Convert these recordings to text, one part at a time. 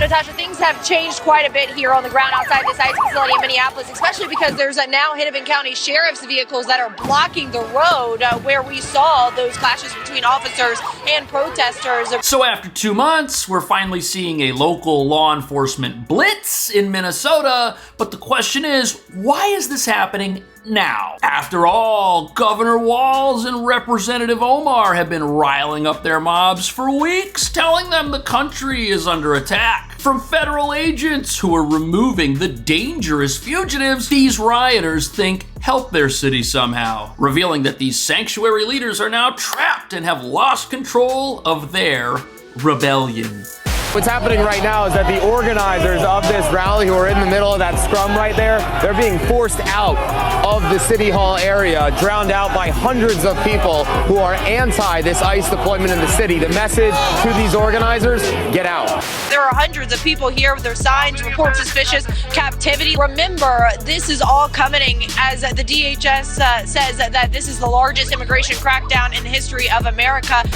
Natasha, things have changed quite a bit here on the ground outside this ICE facility in Minneapolis, especially because there's now Hennepin County Sheriff's vehicles that are blocking the road where we saw those clashes between officers and protesters. So after 2 months, we're finally seeing a local law enforcement blitz in Minnesota. But the question is, why is this happening now? After all, Governor Walz and Representative Omar have been riling up their mobs for weeks, telling them the country is under attack from federal agents who are removing the dangerous fugitives these rioters think help their city somehow, revealing that these sanctuary leaders are now trapped and have lost control of their rebellion. What's happening right now is that the organizers of this rally, who are in the middle of that scrum right there, they're being forced out of the City Hall area, drowned out by hundreds of people who are anti this ICE deployment in the city. The message to these organizers, get out. There are hundreds of people here with their signs, report suspicious captivity. Remember, this is all coming as the DHS says that this is the largest immigration crackdown in the history of America.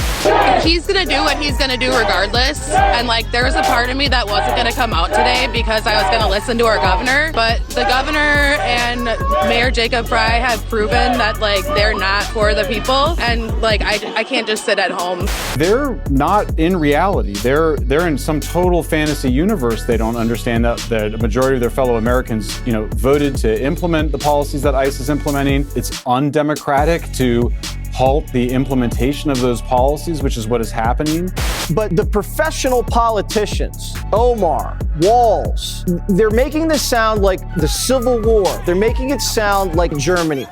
He's gonna do what he's gonna do regardless, and there was a part of me that wasn't going to come out today because I was going to listen to our governor, but the governor and Mayor Jacob Fry have proven that they're not for the people, and I can't just sit at home. They're not in reality. They're in some total fantasy universe. They don't understand that the majority of their fellow Americans, voted to implement the policies that ICE is implementing. It's undemocratic to halt the implementation of those policies, which is what is happening. But the professional politicians, Omar, Walz, they're making this sound like the Civil War. They're making it sound like Germany.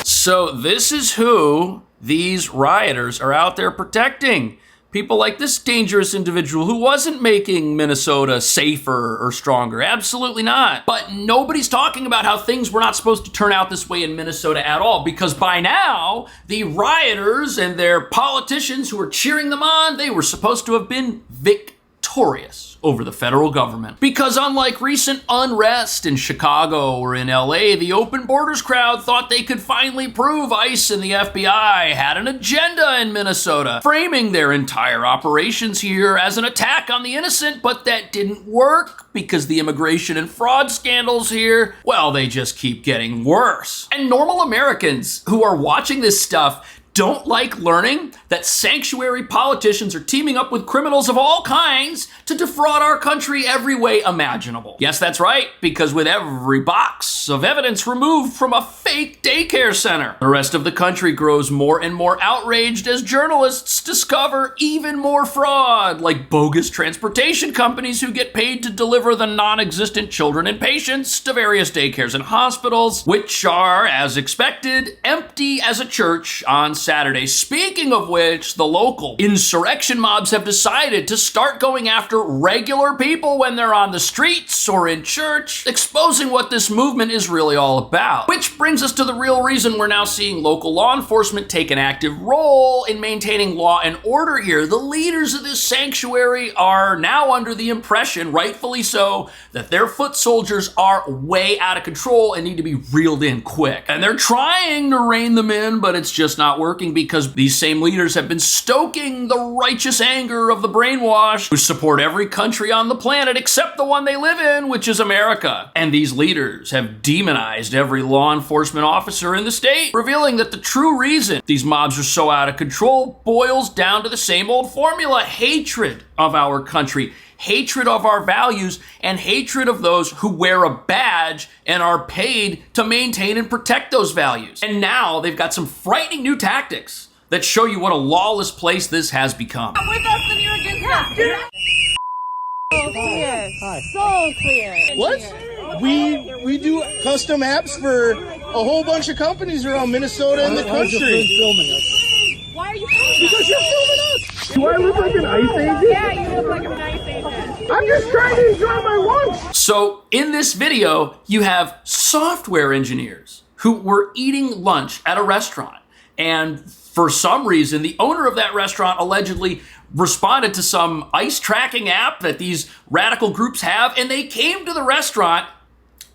So this is who these rioters are out there protecting. People like this dangerous individual who wasn't making Minnesota safer or stronger. Absolutely not. But nobody's talking about how things were not supposed to turn out this way in Minnesota at all, because by now, the rioters and their politicians who are cheering them on, they were supposed to have been victorious over the federal government. Because unlike recent unrest in Chicago or in LA, the open borders crowd thought they could finally prove ICE and the FBI had an agenda in Minnesota, framing their entire operations here as an attack on the innocent, but that didn't work because the immigration and fraud scandals here, well, they just keep getting worse. And normal Americans who are watching this stuff don't like learning that sanctuary politicians are teaming up with criminals of all kinds to defraud our country every way imaginable. Yes, that's right, because with every box of evidence removed from a fake daycare center, the rest of the country grows more and more outraged as journalists discover even more fraud, like bogus transportation companies who get paid to deliver the non-existent children and patients to various daycares and hospitals, which are, as expected, empty as a church on Saturday. Speaking of which, the local insurrection mobs have decided to start going after regular people when they're on the streets or in church, exposing what this movement is really all about. Which brings us to the real reason we're now seeing local law enforcement take an active role in maintaining law and order here. The leaders of this sanctuary are now under the impression, rightfully so, that their foot soldiers are way out of control and need to be reeled in quick. And they're trying to rein them in, but it's just not working because these same leaders have been stoking the righteous anger of the brainwashed who support every country on the planet except the one they live in, which is America. And these leaders have demonized every law enforcement officer in the state, revealing that the true reason these mobs are so out of control boils down to the same old formula: hatred of our country, hatred of our values, and hatred of those who wear a badge and are paid to maintain and protect those values. And now they've got some frightening new tactics that show you what a lawless place this has become. With us and you're against us. So clear. Hi. So clear. What? We do custom apps for a whole bunch of companies around Minnesota and the country. Filming us. Why are you filming us? Because you're filming us. Do I look like an ICE agent? Yeah, you look like an ICE agent. I'm just trying to enjoy my lunch. So in this video, you have software engineers who were eating lunch at a restaurant. And for some reason, the owner of that restaurant allegedly responded to some ICE tracking app that these radical groups have. And they came to the restaurant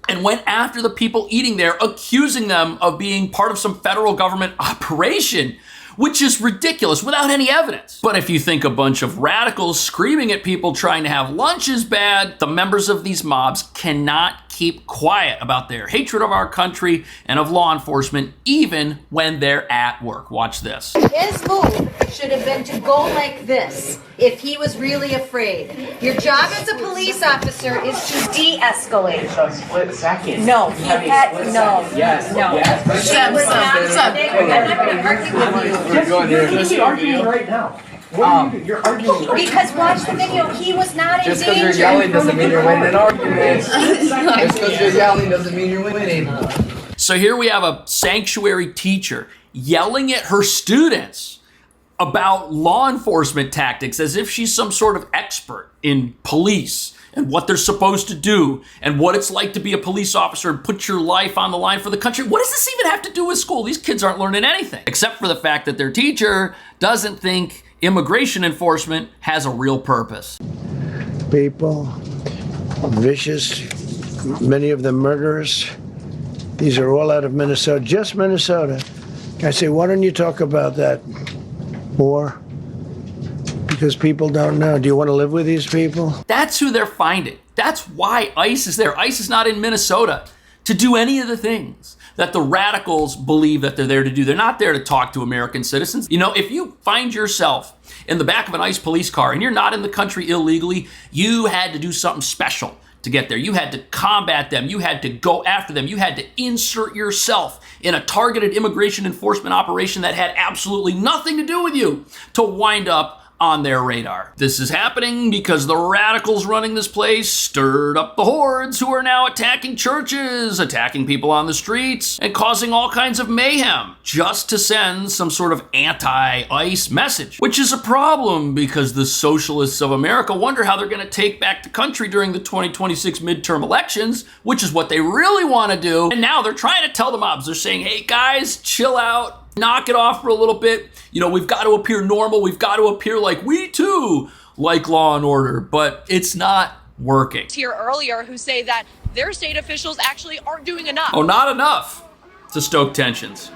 and went after the people eating there, accusing them of being part of some federal government operation, which is ridiculous without any evidence. But if you think a bunch of radicals screaming at people trying to have lunch is bad, the members of these mobs cannot keep quiet about their hatred of our country and of law enforcement, even when they're at work. Watch this. His move should have been to go like this if he was really afraid. Your job as a police officer is to de-escalate. A split second. No, he had no. Yes. No. Yes. She was not. I'm not going to argue with you. You're arguing right now. What are you doing? You're arguing right Because watch the video. He was not in Just danger. because you're yelling doesn't mean you're winning an argument. Just because you're yelling doesn't mean you're winning. So here we have a sanctuary teacher yelling at her students about law enforcement tactics as if she's some sort of expert in police and what they're supposed to do and what it's like to be a police officer and put your life on the line for the country. What does this even have to do with school? These kids aren't learning anything, except for the fact that their teacher doesn't think immigration enforcement has a real purpose. People, vicious, many of them murderers. These are all out of Minnesota, just Minnesota. I say, why don't you talk about that more? Because people don't know. Do you want to live with these people? That's who they're finding. That's why ICE is there. ICE is not in Minnesota to do any of the things that the radicals believe that they're there to do. They're not there to talk to American citizens. You know, if you find yourself in the back of an ICE police car and you're not in the country illegally, you had to do something special to get there. You had to combat them. You had to go after them. You had to insert yourself in a targeted immigration enforcement operation that had absolutely nothing to do with you to wind up on their radar. This is happening because the radicals running this place stirred up the hordes who are now attacking churches, attacking people on the streets, and causing all kinds of mayhem just to send some sort of anti-ICE message, which is a problem because the socialists of America wonder how they're going to take back the country during the 2026 midterm elections, which is what they really want to do. And now they're trying to tell the mobs, they're saying, hey guys, chill out. Knock it off for a little bit. You know, we've got to appear normal. We've got to appear like we too like law and order, but it's not working. Here earlier who say that their state officials actually aren't doing enough. Oh, not enough to stoke tensions.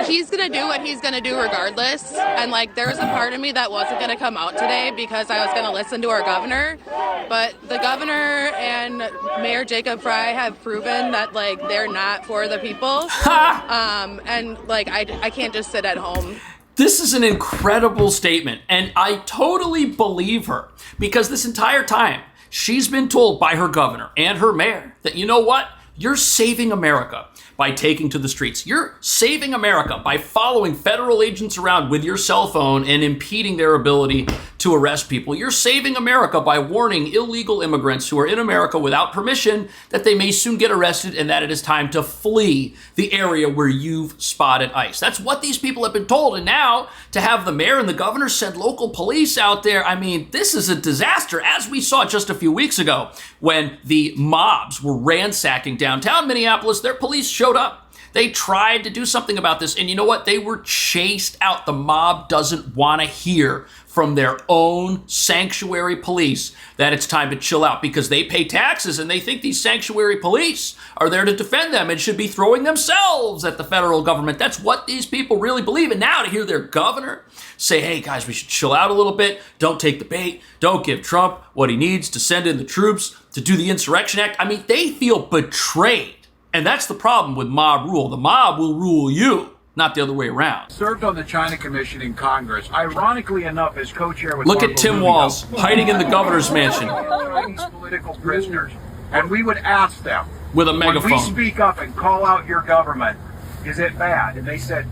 He's going to do what he's going to do regardless. And like, there was a part of me that wasn't going to come out today because I was going to listen to our governor. But the governor and Mayor Jacob Fry have proven that like they're not for the people. And like, I can't just sit at home. This is an incredible statement, and I totally believe her because this entire time she's been told by her governor and her mayor that, you know what? You're saving America by taking to the streets. You're saving America by following federal agents around with your cell phone and impeding their ability to arrest people. You're saving America by warning illegal immigrants who are in America without permission that they may soon get arrested and that it is time to flee the area where you've spotted ICE. That's what these people have been told. And now to have the mayor and the governor send local police out there, I mean, this is a disaster, as we saw just a few weeks ago when the mobs were ransacking downtown Minneapolis. Their police showed up. They tried to do something about this, and you know what? They were chased out. The mob doesn't want to hear from their own sanctuary police that it's time to chill out because they pay taxes and they think these sanctuary police are there to defend them and should be throwing themselves at the federal government. That's what these people really believe. And now to hear their governor say, hey guys, we should chill out a little bit. Don't take the bait. Don't give Trump what he needs to send in the troops to do the Insurrection Act. I mean, they feel betrayed. And that's the problem with mob rule. The mob will rule you, not the other way around. Served on the China Commission in Congress. Ironically enough, as co-chair with Look at Tim Walz hiding in the governor's mansion Chinese political prisoners, and we would ask them with a megaphone. When we speak up and call out your government, is it bad? And they said,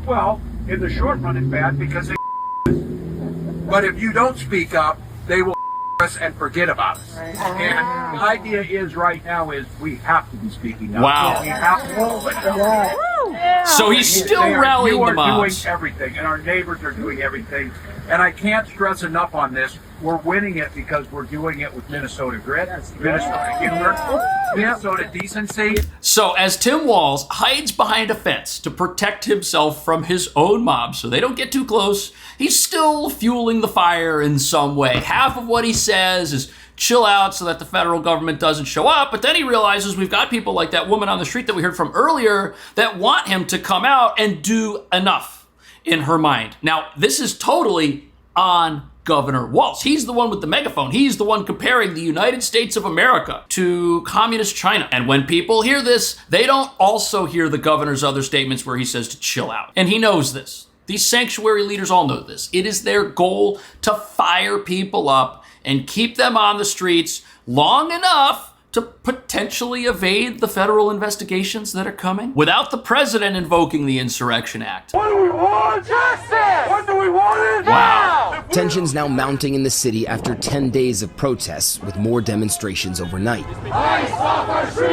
well, in the short run, it's bad because they. But if you don't speak up, they will us and forget about us. And the idea is right now is we have to be speaking up. Wow. We have to open up. So he's still rallying the mobs. You are doing everything, and our neighbors are doing everything. And I can't stress enough on this. We're winning it because we're doing it with Minnesota grit, Minnesota humor, Minnesota decency. So as Tim Walz hides behind a fence to protect himself from his own mob so they don't get too close, he's still fueling the fire in some way. Half of what he says is chill out so that the federal government doesn't show up, but then he realizes we've got people like that woman on the street that we heard from earlier that want him to come out and do enough. in her mind. Now, this is totally on Governor Walz. He's the one with the megaphone. He's the one comparing the United States of America to communist China. And when people hear this, they don't also hear the governor's other statements where he says to chill out. And he knows this. These sanctuary leaders all know this. It is their goal to fire people up and keep them on the streets long enough to potentially evade the federal investigations that are coming without the president invoking the Insurrection Act. What do we want? Justice! What do we want it now? Wow. Tensions now mounting in the city after 10 days of protests, with more demonstrations overnight. ICE off our streets!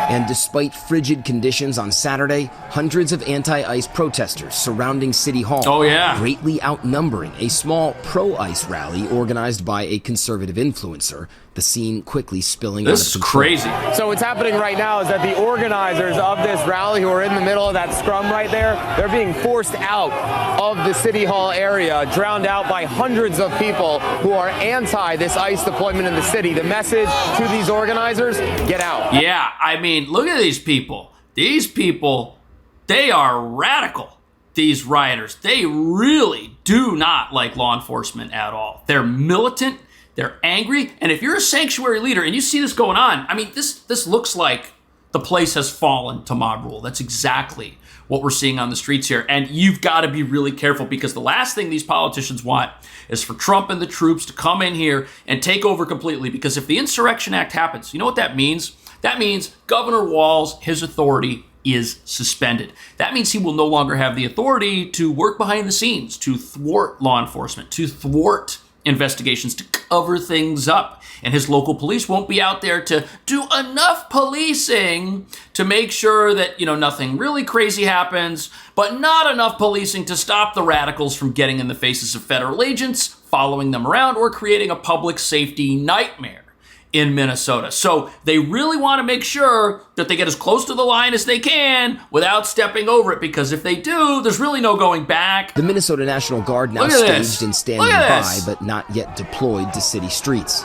And despite frigid conditions on Saturday, hundreds of anti-ICE protesters surrounding City Hall, greatly outnumbering a small pro-ICE rally organized by a conservative influencer, the scene quickly spilling out of control. This is crazy. So what's happening right now is that the organizers of this rally, who are in the middle of that scrum right there, they're being forced out of the City Hall area, drowned out by hundreds of people who are anti this ICE deployment in the city. The message to these organizers, get out. Yeah, I mean, look at these people. These people, they are radical. These rioters, they really do not like law enforcement at all. They're militant. They're angry, and if you're a sanctuary leader and you see this going on, I mean, this looks like the place has fallen to mob rule. That's exactly what we're seeing on the streets here, and you've got to be really careful, because the last thing these politicians want is for Trump and the troops to come in here and take over completely, because if the Insurrection Act happens, you know what that means? That means Governor Walz, his authority is suspended. That means he will no longer have the authority to work behind the scenes, to thwart law enforcement, to thwart investigations, to cover things up. And his local police won't be out there to do enough policing to make sure that, nothing really crazy happens, but not enough policing to stop the radicals from getting in the faces of federal agents, following them around, or creating a public safety nightmare in Minnesota. So they really want to make sure that they get as close to the line as they can without stepping over it, because if they do, there's really no going back. The Minnesota National Guard now staged and standing by, but not yet deployed to city streets.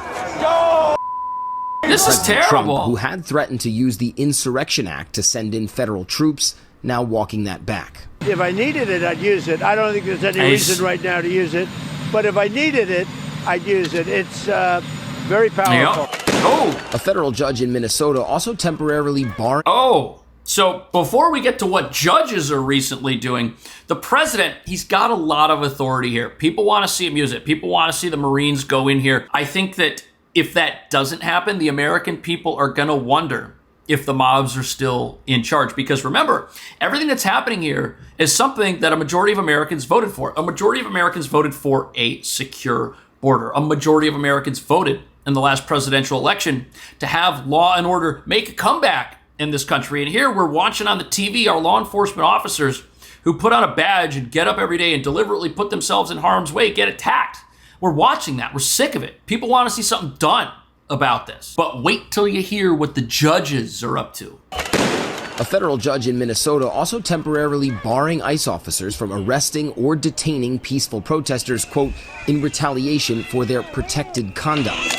This is terrible. Trump, who had threatened to use the Insurrection Act to send in federal troops, now walking that back. If I needed it, I'd use it. I don't think there's any reason right now to use it, but if I needed it, I'd use it. It's very powerful. A federal judge in Minnesota also temporarily barred. So before we get to what judges are recently doing, the president, he's got a lot of authority here. People want to see him use it. People want to see the Marines go in here. I think that if that doesn't happen, the American people are going to wonder if the mobs are still in charge. Because remember, everything that's happening here is something that a majority of Americans voted for. A majority of Americans voted for a secure border. A majority of Americans voted in the last presidential election to have law and order make a comeback in this country. And here we're watching on the TV our law enforcement officers who put on a badge and get up every day and deliberately put themselves in harm's way get attacked. We're watching that. We're sick of it. People want to see something done about this. But wait till you hear what the judges are up to. A federal judge in Minnesota also temporarily barring ICE officers from arresting or detaining peaceful protesters, quote, in retaliation for their protected conduct.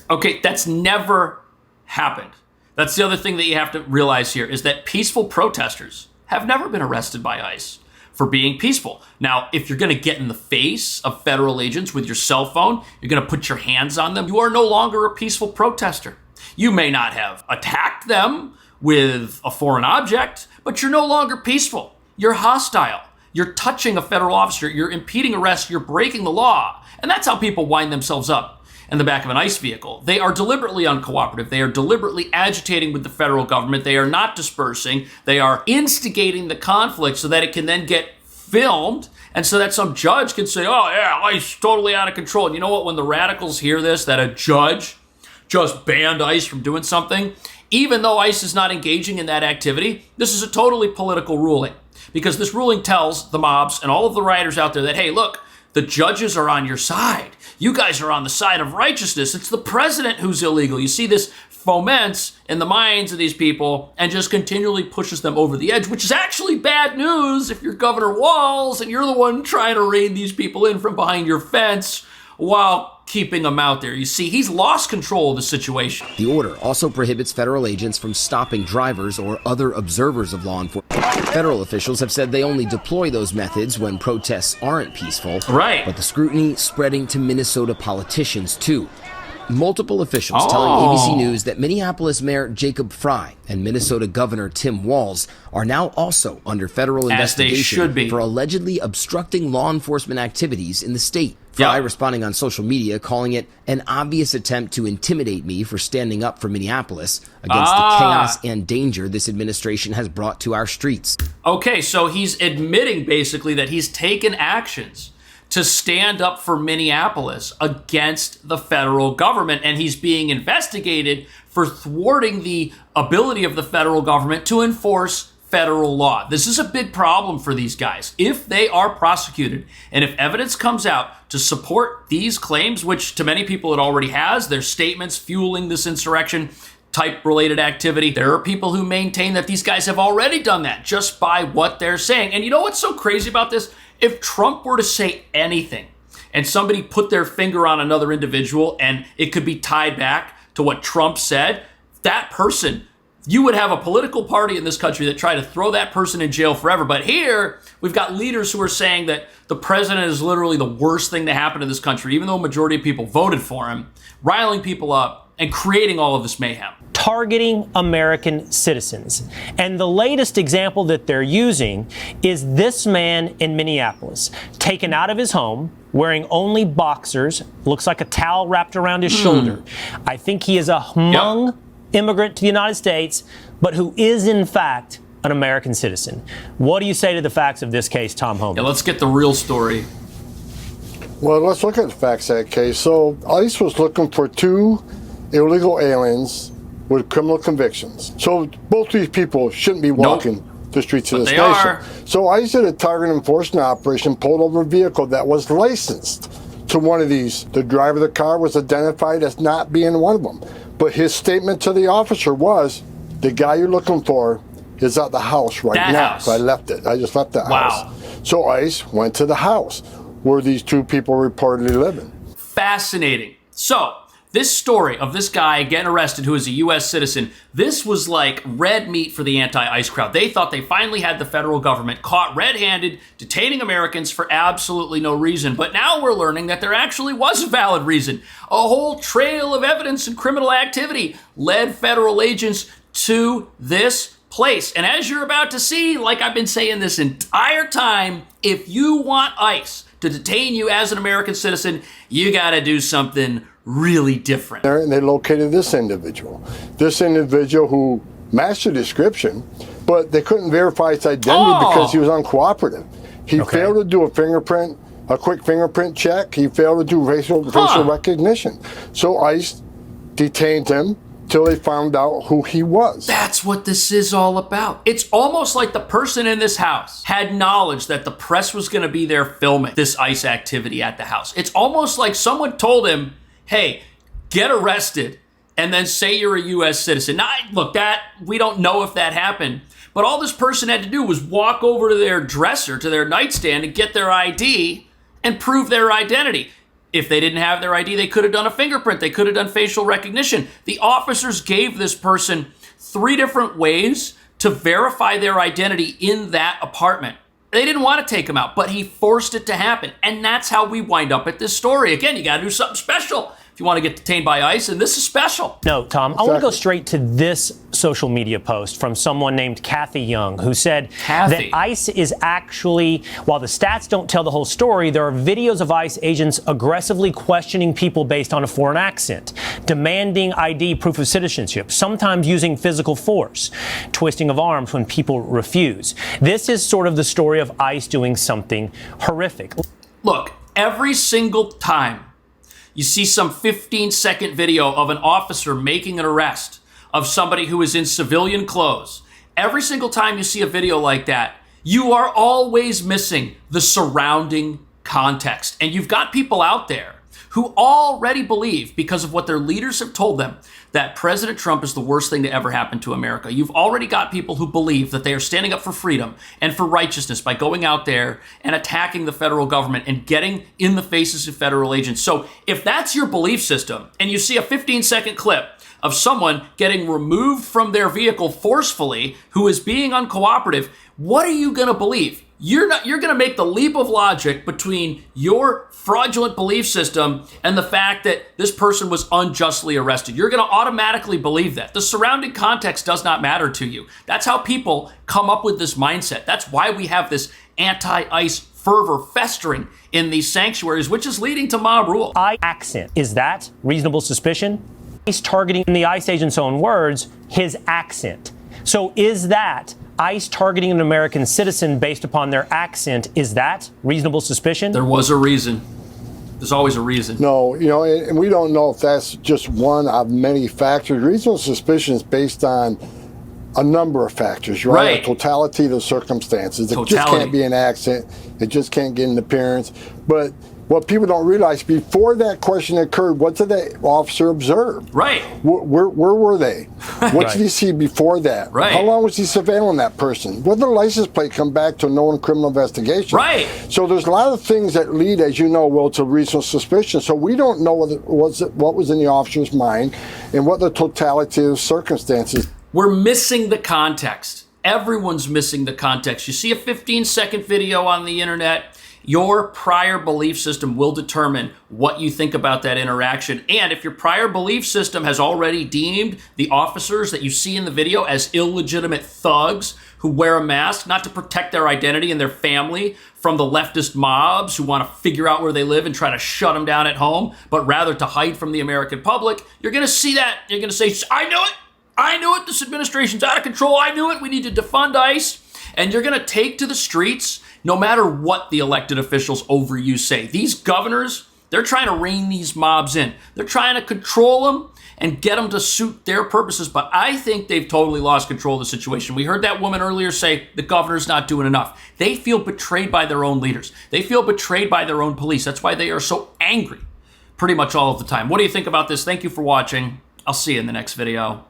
Okay, that's never happened. That's the other thing that you have to realize here, is that peaceful protesters have never been arrested by ICE for being peaceful. Now, if you're going to get in the face of federal agents with your cell phone, you're going to put your hands on them, you are no longer a peaceful protester. You may not have attacked them with a foreign object, but you're no longer peaceful. You're hostile. You're touching a federal officer. You're impeding arrest. You're breaking the law. And that's how people wind themselves up in the back of an ICE vehicle. They are deliberately uncooperative. They are deliberately agitating with the federal government. They are not dispersing. They are instigating the conflict so that it can then get filmed, and so that some judge can say, oh yeah, ICE totally out of control. And you know what? When the radicals hear this, that a judge just banned ICE from doing something, even though ICE is not engaging in that activity, this is a totally political ruling, because this ruling tells the mobs and all of the rioters out there that, hey, look, the judges are on your side. You guys are on the side of righteousness. It's the president who's illegal. You see, this foments in the minds of these people and just continually pushes them over the edge, which is actually bad news if you're Governor Walz and you're the one trying to rein these people in from behind your fence while keeping them out there. You see, he's lost control of the situation. The order also prohibits federal agents from stopping drivers or other observers of law enforcement. Federal officials have said they only deploy those methods when protests aren't peaceful. Right. But the scrutiny spreading to Minnesota politicians, too. Multiple officials telling ABC News that Minneapolis Mayor Jacob Fry and Minnesota Governor Tim Walz are now also under federal investigation for allegedly obstructing law enforcement activities in the state. Fry responding on social media, calling it an obvious attempt to intimidate me for standing up for Minneapolis against the chaos and danger this administration has brought to our streets. Okay, so he's admitting basically that he's taken actions to stand up for Minneapolis against the federal government, and he's being investigated for thwarting the ability of the federal government to enforce federal law. This is a big problem for these guys. If they are prosecuted, and if evidence comes out to support these claims, which to many people it already has, their statements fueling this insurrection type related activity, there are people who maintain that these guys have already done that just by what they're saying. And you know what's so crazy about this? If Trump were to say anything and somebody put their finger on another individual and it could be tied back to what Trump said, that person, you would have a political party in this country that try to throw that person in jail forever. But here, we've got leaders who are saying that the president is literally the worst thing to happen to this country, even though a majority of people voted for him, riling people up and creating all of this mayhem. Targeting American citizens. And the latest example that they're using is this man in Minneapolis, taken out of his home, wearing only boxers, looks like a towel wrapped around his shoulder. I think he is a Hmong immigrant to the United States, but who is in fact an American citizen. What do you say to the facts of this case, Tom Homan? Yeah, let's get the real story. Well, let's look at the facts of that case. So ICE was looking for 2 illegal aliens with criminal convictions. So both these people shouldn't be walking the streets of this nation. So ICE did a target enforcement operation, pulled over a vehicle that was licensed to one of these. The driver of the car was identified as not being one of them. But his statement to the officer was, the guy you're looking for is at the house right now. So I left it. I just left the house. So ICE went to the house where these 2 people reportedly living. Fascinating. So this story of this guy getting arrested who is a U.S. citizen, this was like red meat for the anti-ICE crowd. They thought they finally had the federal government caught red-handed detaining Americans for absolutely no reason. But now we're learning that there actually was a valid reason. A whole trail of evidence and criminal activity led federal agents to this place. And as you're about to see, like I've been saying this entire time, if you want ICE to detain you as an American citizen, you got to do something really different. And they located this individual who matched the description, but they couldn't verify his identity because he was uncooperative. He failed to do a quick fingerprint check. He failed to do facial recognition. So ICE detained him till they found out who he was. That's what this is all about. It's almost like the person in this house had knowledge that the press was going to be there filming this ICE activity at the house. It's almost like someone told him, hey, get arrested and then say you're a U.S. citizen. Now, look, that we don't know if that happened, but all this person had to do was walk over to their dresser, to their nightstand, and get their ID and prove their identity. If they didn't have their ID, they could have done a fingerprint. They could have done facial recognition. The officers gave this person 3 different ways to verify their identity in that apartment. They didn't want to take him out, but he forced it to happen. And that's how we wind up at this story. Again, you got to do something special if you want to get detained by ICE, and this is special. No, Tom, I want to go straight to this social media post from someone named Kathy Young, who said that ICE is actually, while the stats don't tell the whole story, there are videos of ICE agents aggressively questioning people based on a foreign accent, demanding ID proof of citizenship, sometimes using physical force, twisting of arms when people refuse. This is sort of the story of ICE doing something horrific. Look, every single time you see some 15-second video of an officer making an arrest of somebody who is in civilian clothes, every single time you see a video like that, you are always missing the surrounding context. And you've got people out there who already believe, because of what their leaders have told them, that President Trump is the worst thing to ever happen to America. You've already got people who believe that they are standing up for freedom and for righteousness by going out there and attacking the federal government and getting in the faces of federal agents. So if that's your belief system, and you see a 15-second clip of someone getting removed from their vehicle forcefully who is being uncooperative, what are you going to believe? You're going to make the leap of logic between your fraudulent belief system and the fact that this person was unjustly arrested. You're going to automatically believe that. The surrounding context does not matter to you. That's how people come up with this mindset. That's why we have this anti-ICE fervor festering in these sanctuaries, which is leading to mob rule. Accent. Is that reasonable suspicion? ICE targeting, in the ICE agent's own words, his accent. So is that ICE targeting an American citizen based upon their accent? Is that reasonable suspicion? There was a reason. There's always a reason. No, and we don't know if that's just one of many factors. Reasonable suspicion is based on a number of factors, right? The totality of the circumstances. It just can't be an accent. It just can't get an appearance. But what people don't realize, before that question occurred, what did the officer observe? Right. Where were they? What did he see before that? Right. How long was he surveilling that person? What did the license plate come back to a known criminal investigation? Right. So there's a lot of things that lead, as you know, Will, to reasonable suspicion. So we don't know what was in the officer's mind and what the totality of circumstances. We're missing the context. Everyone's missing the context. You see a 15-second video on the internet, your prior belief system will determine what you think about that interaction. And if your prior belief system has already deemed the officers that you see in the video as illegitimate thugs who wear a mask, not to protect their identity and their family from the leftist mobs who want to figure out where they live and try to shut them down at home, but rather to hide from the American public, you're going to see that. You're going to say, I knew it. I knew it. This administration's out of control. I knew it. We need to defund ICE. And you're going to take to the streets no matter what the elected officials over you say. These governors, they're trying to rein these mobs in. They're trying to control them and get them to suit their purposes. But I think they've totally lost control of the situation. We heard that woman earlier say the governor's not doing enough. They feel betrayed by their own leaders. They feel betrayed by their own police. That's why they are so angry pretty much all of the time. What do you think about this? Thank you for watching. I'll see you in the next video.